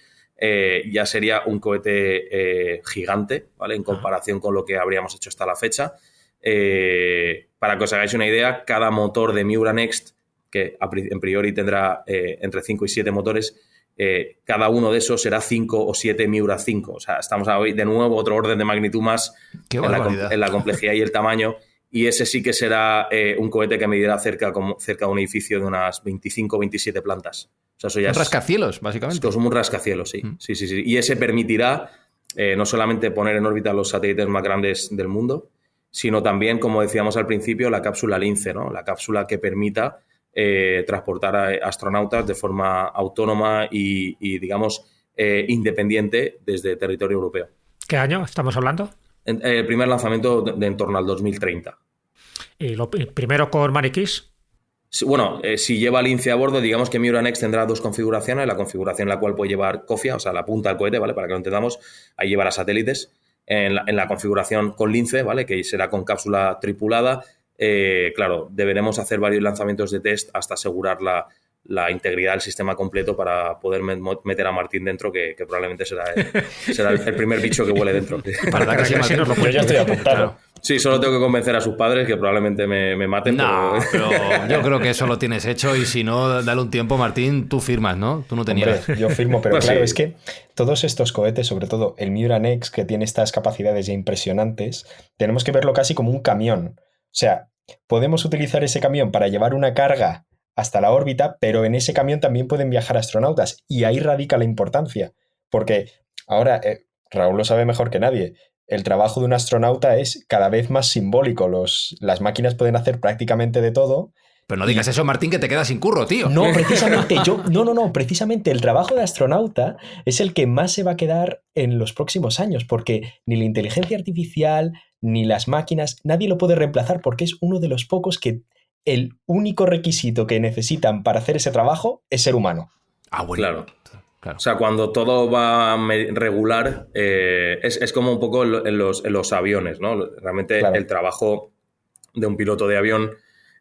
Ya sería un cohete gigante, ¿vale? En comparación con lo que habríamos hecho hasta la fecha. Para que os hagáis una idea, cada motor de Miura Next, que en priori tendrá entre 5 y 7 motores, cada uno de esos será 5 o 7 Miura 5. O sea, estamos hoy de nuevo otro orden de magnitud más en la complejidad y el tamaño. Y ese sí que será un cohete que medirá cerca de un edificio de unas 25 o 27 plantas. O sea, eso ya un rascacielos, básicamente. Es como un rascacielos, sí. Sí. Y ese permitirá no solamente poner en órbita los satélites más grandes del mundo, sino también, como decíamos al principio, la cápsula Lince, ¿no? La cápsula que permita transportar a astronautas de forma autónoma y digamos, independiente desde territorio europeo. ¿Qué año estamos hablando? El primer lanzamiento de en torno al 2030. ¿Y primero con maniquís? Bueno, si lleva Lince a bordo, digamos que Miura Next tendrá dos configuraciones. La configuración en la cual puede llevar COFIA, o sea, la punta del cohete, ¿vale? Para que lo entendamos, ahí llevará satélites. En la configuración con Lince, ¿vale? Que será con cápsula tripulada. Claro, deberemos hacer varios lanzamientos de test hasta asegurar la integridad del sistema completo para poder meter a Martín dentro, que probablemente será el primer bicho que vuele dentro. Para que sí, yo ya estoy apuntado. Claro. Sí, solo tengo que convencer a sus padres, que probablemente me maten. No, pero yo creo que eso lo tienes hecho, y si no, dale un tiempo, Martín, tú firmas, ¿no? Tú no te niegas. Yo firmo, pero Pues claro, sí. es que todos estos cohetes, sobre todo el Miura Next, que tiene estas capacidades ya impresionantes, tenemos que verlo casi como un camión. O sea, podemos utilizar ese camión para llevar una carga hasta la órbita, pero en ese camión también pueden viajar astronautas, y ahí radica la importancia, porque ahora, Raúl lo sabe mejor que nadie, el trabajo de un astronauta es cada vez más simbólico. Las máquinas pueden hacer prácticamente de todo. Pero no digas eso, Martín, que te quedas sin curro, tío. No, precisamente precisamente el trabajo de astronauta es el que más se va a quedar en los próximos años, porque ni la inteligencia artificial ni las máquinas, nadie lo puede reemplazar, porque es uno de los pocos que el único requisito que necesitan para hacer ese trabajo es ser humano. Ah, bueno. Claro. Claro. O sea, cuando todo va regular, es como un poco en los aviones, ¿no? Realmente Claro. El trabajo de un piloto de avión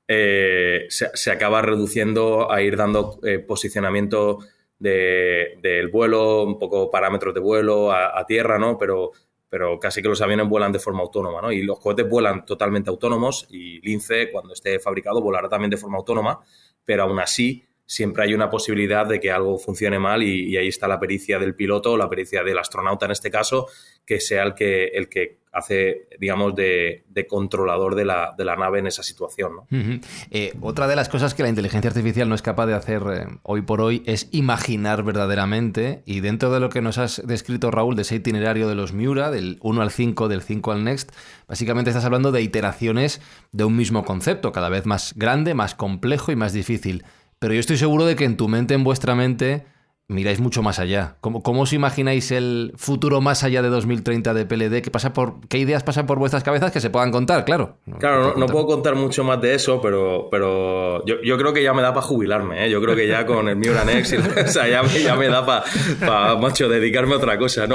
se acaba reduciendo a ir dando posicionamiento del vuelo, un poco parámetros de vuelo a tierra, ¿no? Pero casi que los aviones vuelan de forma autónoma, ¿no? Y los cohetes vuelan totalmente autónomos, y Lince, cuando esté fabricado, volará también de forma autónoma, pero aún así siempre hay una posibilidad de que algo funcione mal y ahí está la pericia del piloto o la pericia del astronauta en este caso, que sea el que hace, digamos, de controlador de la nave en esa situación, ¿no? Otra de las cosas que la inteligencia artificial no es capaz de hacer hoy por hoy es imaginar verdaderamente, y dentro de lo que nos has descrito, Raúl, de ese itinerario de los Miura, del 1 al 5, del 5 al Next, básicamente estás hablando de iteraciones de un mismo concepto, cada vez más grande, más complejo y más difícil. Pero yo estoy seguro de que en tu mente, en vuestra mente, miráis mucho más allá. ¿Cómo os imagináis el futuro más allá de 2030 de PLD? ¿Qué ideas pasan por vuestras cabezas que se puedan contar? Claro. Claro, no puedo contar mucho más de eso, pero yo creo que ya me da para jubilarme, ¿eh? Yo creo que ya con el Miura Next, o sea, ya me da para macho, dedicarme a otra cosa.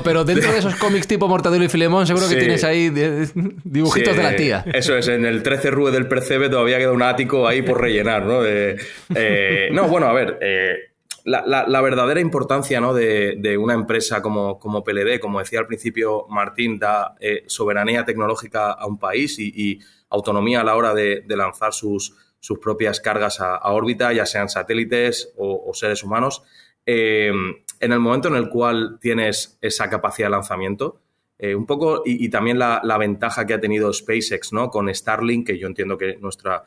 Pero dentro de esos cómics tipo Mortadelo y Filemón, seguro que tienes ahí dibujitos de la tía. Eso es, en el 13 Rue del Percebe todavía queda un ático ahí por rellenar, ¿no? La verdadera importancia, ¿no? de una empresa como PLD, como decía al principio Martín, da soberanía tecnológica a un país y autonomía a la hora de lanzar sus propias cargas a órbita, ya sean satélites o seres humanos. En el momento en el cual tienes esa capacidad de lanzamiento, un poco, y también la ventaja que ha tenido SpaceX, ¿no? Con Starlink, que yo entiendo que nuestros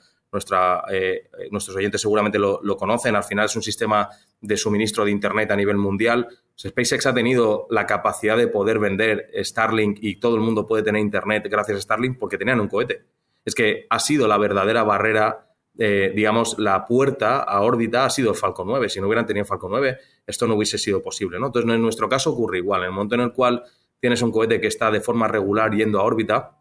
oyentes seguramente lo conocen. Al final es un sistema de suministro de Internet a nivel mundial. SpaceX ha tenido la capacidad de poder vender Starlink y todo el mundo puede tener Internet gracias a Starlink porque tenían un cohete. Es que ha sido la verdadera barrera, digamos, la puerta a órbita ha sido el Falcon 9. Si no hubieran tenido Falcon 9, esto no hubiese sido posible, ¿no? Entonces, en nuestro caso ocurre igual. En el momento en el cual tienes un cohete que está de forma regular yendo a órbita,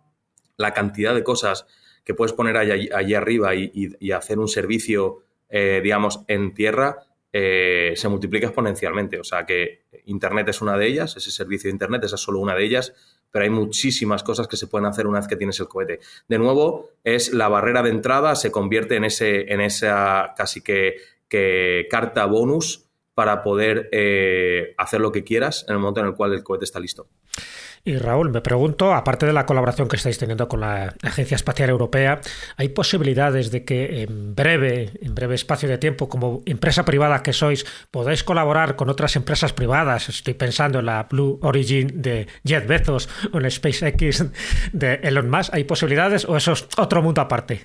la cantidad de cosas que puedes poner allí arriba y hacer un servicio, digamos, en tierra, se multiplica exponencialmente. O sea que Internet es una de ellas, ese servicio de Internet, esa es solo una de ellas, pero hay muchísimas cosas que se pueden hacer una vez que tienes el cohete. De nuevo, es la barrera de entrada, se convierte en esa casi que carta bonus para poder hacer lo que quieras en el momento en el cual el cohete está listo. Y Raúl, me pregunto, aparte de la colaboración que estáis teniendo con la Agencia Espacial Europea, ¿hay posibilidades de que en breve espacio de tiempo, como empresa privada que sois, podáis colaborar con otras empresas privadas? Estoy pensando en la Blue Origin de Jeff Bezos o en el SpaceX de Elon Musk. ¿Hay posibilidades o eso es otro mundo aparte?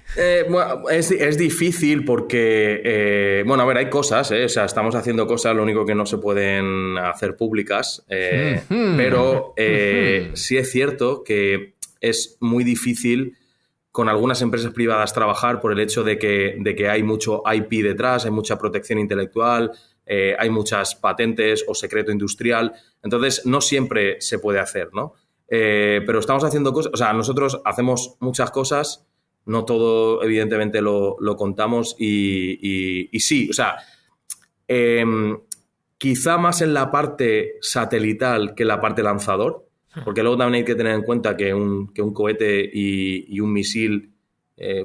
Bueno, es difícil porque, hay cosas, o sea, estamos haciendo cosas, lo único que no se pueden hacer públicas, pero... sí es cierto que es muy difícil con algunas empresas privadas trabajar por el hecho de que hay mucho IP detrás, hay mucha protección intelectual, hay muchas patentes o secreto industrial. Entonces, no siempre se puede hacer, ¿no? Pero estamos haciendo cosas, o sea, nosotros hacemos muchas cosas, no todo evidentemente lo contamos y sí, o sea, quizá más en la parte satelital que en la parte lanzador. Porque luego también hay que tener en cuenta que un cohete y un misil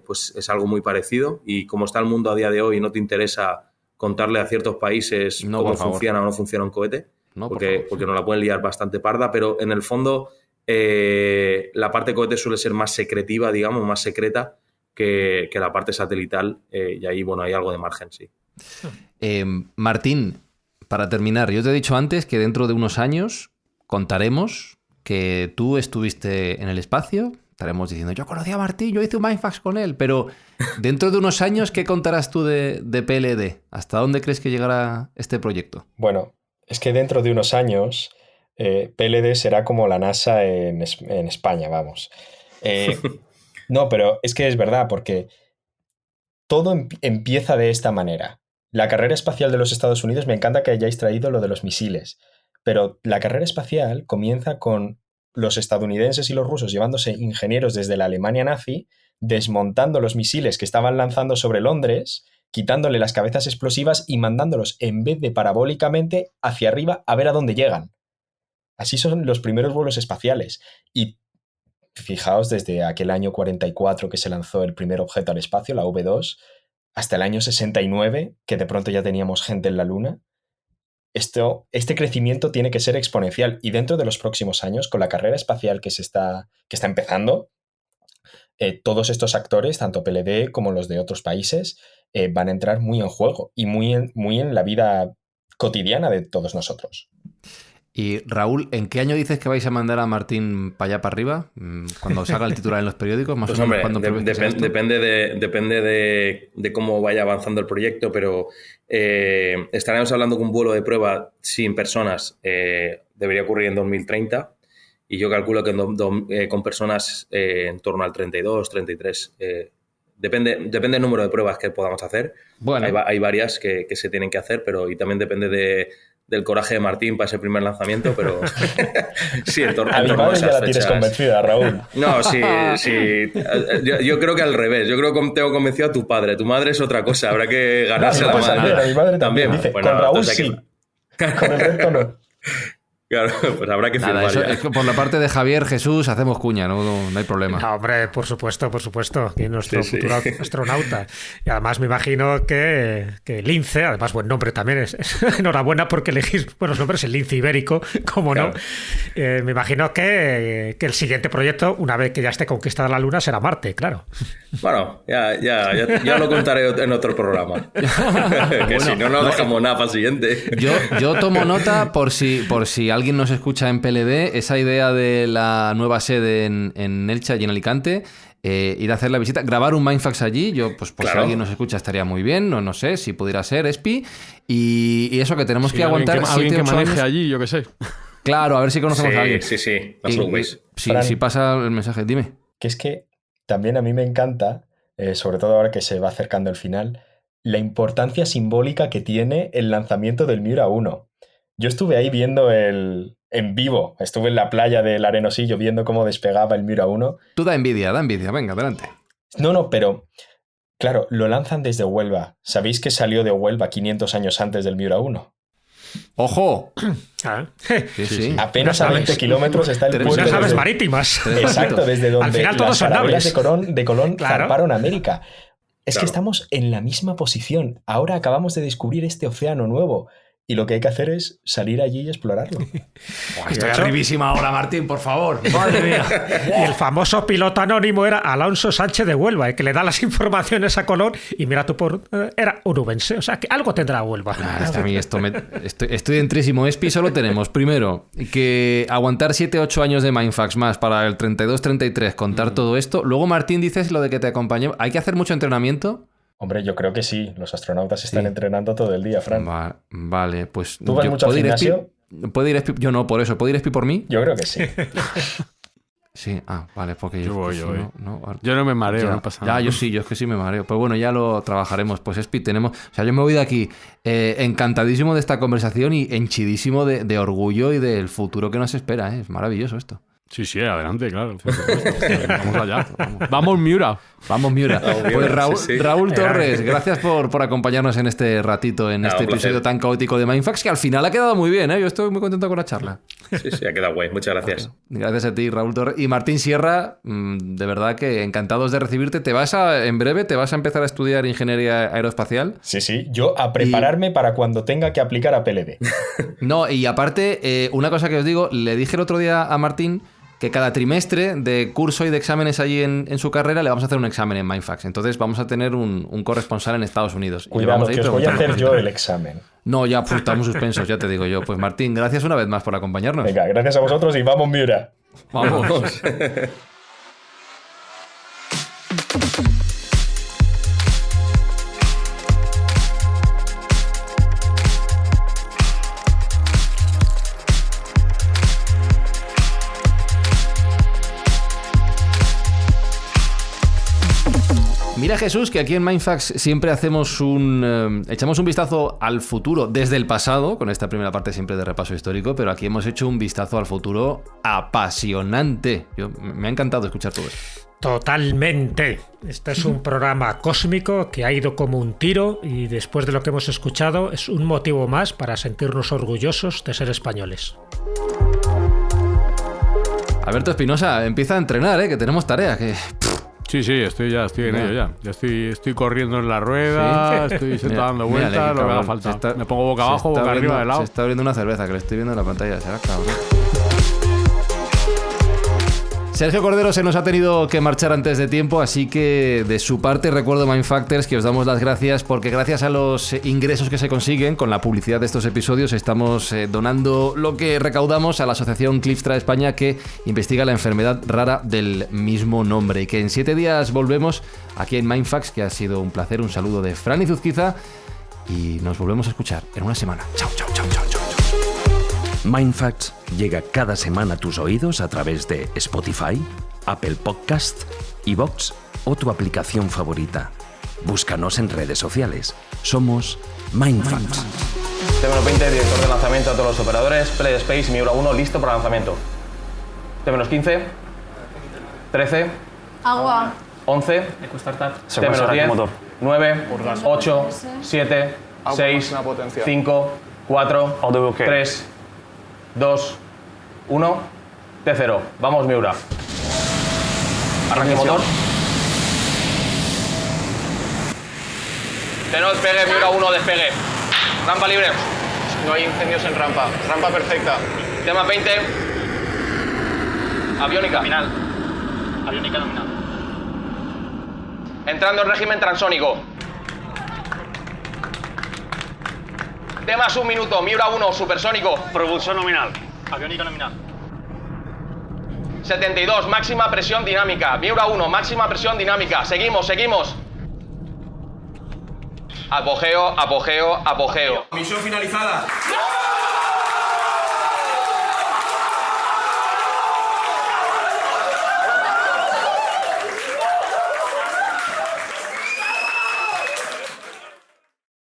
pues es algo muy parecido y como está el mundo a día de hoy no te interesa contarle a ciertos países cómo funciona o no funciona un cohete porque nos la pueden liar bastante parda, pero en el fondo la parte cohete suele ser más secretiva, digamos, más secreta que la parte satelital y ahí, bueno, hay algo de margen, sí. Martín, para terminar, yo te he dicho antes que dentro de unos años contaremos que tú estuviste en el espacio, estaremos diciendo, yo conocí a Martín, yo hice un Mindfax con él, pero dentro de unos años, ¿qué contarás tú de PLD? ¿Hasta dónde crees que llegará este proyecto? Bueno, es que dentro de unos años PLD será como la NASA en España, vamos. No, pero es que es verdad, porque todo empieza de esta manera. La carrera espacial de los Estados Unidos, me encanta que hayáis traído lo de los misiles. Pero la carrera espacial comienza con los estadounidenses y los rusos llevándose ingenieros desde la Alemania nazi, desmontando los misiles que estaban lanzando sobre Londres, quitándole las cabezas explosivas y mandándolos en vez de parabólicamente hacia arriba a ver a dónde llegan. Así son los primeros vuelos espaciales. Y fijaos, desde aquel año 44 que se lanzó el primer objeto al espacio, la V2, hasta el año 69, que de pronto ya teníamos gente en la Luna. Este crecimiento tiene que ser exponencial y dentro de los próximos años, con la carrera espacial que está empezando, todos estos actores, tanto PLD como los de otros países, van a entrar muy en juego y muy en la vida cotidiana de todos nosotros. Y Raúl, ¿en qué año dices que vais a mandar a Martín para allá para arriba? Cuando salga el titular en los periódicos, más pues o menos. Hombre, depende de cómo vaya avanzando el proyecto, pero estaremos hablando que un vuelo de prueba sin personas debería ocurrir en 2030 y yo calculo que con personas en torno al 32, 33. Depende del número de pruebas que podamos hacer. Bueno. Hay varias que se tienen que hacer, y también depende del coraje de Martín para ese primer lanzamiento, pero sí, en torno a mi madre ya la tienes convencida, Raúl. No, sí. Yo creo que al revés. Yo creo que tengo convencido a tu padre. Tu madre es otra cosa. Habrá que ganarse la mano. A mi madre también. Dice, bueno, con Raúl sí. Con el resto no. Claro, pues habrá que firmar. Eso, es que por la parte de Javier, Jesús, hacemos cuña, no hay problema. No, hombre, por supuesto. Que nuestro futuro astronauta. Y además me imagino que Lince, además buen nombre también, es enhorabuena porque elegís buenos nombres, el Lince ibérico, como claro. No. Me imagino que el siguiente proyecto, una vez que ya esté conquistada la Luna, será Marte, claro. Bueno, ya lo contaré en otro programa. Que bueno, si no dejamos nada para el siguiente. Yo tomo nota por si alguien nos escucha en PLD, esa idea de la nueva sede en Elche y en Alicante, ir a hacer la visita, grabar un Mindfax allí, yo pues por claro. Si alguien nos escucha estaría muy bien, no sé, si pudiera ser Espi, y eso que tenemos que aguantar 7 alguien que maneje años. Allí, yo qué sé. Claro, a ver si conocemos a alguien. Sí, si pasa el mensaje, dime. Que es que también a mí me encanta, sobre todo ahora que se va acercando el final, la importancia simbólica que tiene el lanzamiento del Miura 1. Yo estuve ahí viendo en vivo, estuve en la playa del Arenosillo viendo cómo despegaba el Miura 1. Tú da envidia, venga, adelante. No, pero claro, lo lanzan desde Huelva. ¿Sabéis que salió de Huelva 500 años antes del Miura 1? ¡Ojo! Sí. Apenas a 20 kilómetros está el puerto. Unas aves marítimas. Exacto, desde donde al final todos las carabelas de Colón claro. zarparon a América. Es que estamos en la misma posición. Ahora acabamos de descubrir este océano nuevo. Y lo que hay que hacer es salir allí y explorarlo. Estoy arribísima ahora, Martín, por favor. Madre mía. Y el famoso piloto anónimo era Alonso Sánchez de Huelva, que le da las informaciones a Colón y mira tú era urubense. O sea, que algo tendrá Huelva. A mí estoy dentrísimo. Espi, solo tenemos, primero, que aguantar 7-8 años de Mindfax más para el 32-33, contar todo esto. Luego, Martín, dices lo de que te acompañé. ¿Hay que hacer mucho entrenamiento? Hombre, yo creo que sí. Los astronautas están entrenando todo el día, Fran. Vale, pues... ¿Tú vas mucho al gimnasio? ¿Puedo ir Espi? Yo no, por eso. ¿Puedo ir Espi por mí? Yo creo que sí. Sí, vale, porque yo voy. No, yo no me mareo, no pasa nada. Yo es que sí me mareo. Pues bueno, ya lo trabajaremos. Pues Espi, tenemos... O sea, yo me voy de aquí encantadísimo de esta conversación y henchidísimo de orgullo y del futuro que nos espera. Es maravilloso esto. Sí, adelante, claro. Vamos allá. Vamos, Miura. Pues Raúl Torres, gracias por acompañarnos en este ratito, en este episodio tan caótico de Mindfax, que al final ha quedado muy bien, ¿eh? Yo estoy muy contento con la charla. Sí, ha quedado guay. Muchas gracias. Okay. Gracias a ti, Raúl Torres. Y Martín Sierra, de verdad que encantados de recibirte. En breve te vas a empezar a estudiar ingeniería aeroespacial. Sí. Yo a prepararme para cuando tenga que aplicar a PLD. No, y aparte, una cosa que os digo, le dije el otro día a Martín que cada trimestre de curso y de exámenes allí en su carrera le vamos a hacer un examen en Mindfax. Entonces vamos a tener un corresponsal en Estados Unidos. Cuidado, que os voy a hacer yo el examen. No, ya estamos suspensos, ya te digo yo. Pues Martín, gracias una vez más por acompañarnos. Venga, gracias a vosotros y vamos, Miura. Vamos. Mira, Jesús, que aquí en Mindfax siempre echamos un vistazo al futuro desde el pasado, con esta primera parte siempre de repaso histórico, pero aquí hemos hecho un vistazo al futuro apasionante. Me ha encantado escuchar todo esto. Totalmente. Este es un programa cósmico que ha ido como un tiro y después de lo que hemos escuchado es un motivo más para sentirnos orgullosos de ser españoles. Alberto Espinosa, empieza a entrenar, que tenemos tarea, que... Sí, estoy en ello ya. Ya estoy corriendo en la rueda, estoy dando vueltas, lo que haga falta. Me pongo boca abajo, boca arriba, de lado. Se está abriendo una cerveza, que le estoy viendo en la pantalla. Será cabrón. Sergio Cordero se nos ha tenido que marchar antes de tiempo, así que de su parte recuerdo Mindfactors que os damos las gracias porque gracias a los ingresos que se consiguen con la publicidad de estos episodios estamos donando lo que recaudamos a la asociación Clipstra España que investiga la enfermedad rara del mismo nombre y que en 7 días volvemos aquí en Mindfacts, que ha sido un placer. Un saludo de Fran Izuzquiza y nos volvemos a escuchar en una semana. Chao, chao, chao, chao, chao. Mindfacts llega cada semana a tus oídos a través de Spotify, Apple Podcast, iVoox o tu aplicación favorita. Búscanos en redes sociales. Somos Mindfacts. T-20, director de lanzamiento a todos los operadores. Play Space, Miura 1, listo para lanzamiento. T-15, 13, agua, 11, T-10, 9, 8, 7, 6, 5, 4, 3, 2, 1, T0. Vamos, Miura. Arranque motor. T-no despegue, Miura 1, despegue. Rampa libre. No hay incendios en rampa. Rampa perfecta. Tema 20. Aviónica. Nominal. Aviónica nominal. Entrando en régimen transónico. Temas 1 minuto. Miura 1, supersónico. Propulsión nominal. Aviónica nominal. 72, máxima presión dinámica. Miura 1, máxima presión dinámica. Seguimos, seguimos. Apogeo, apogeo, apogeo. Misión finalizada.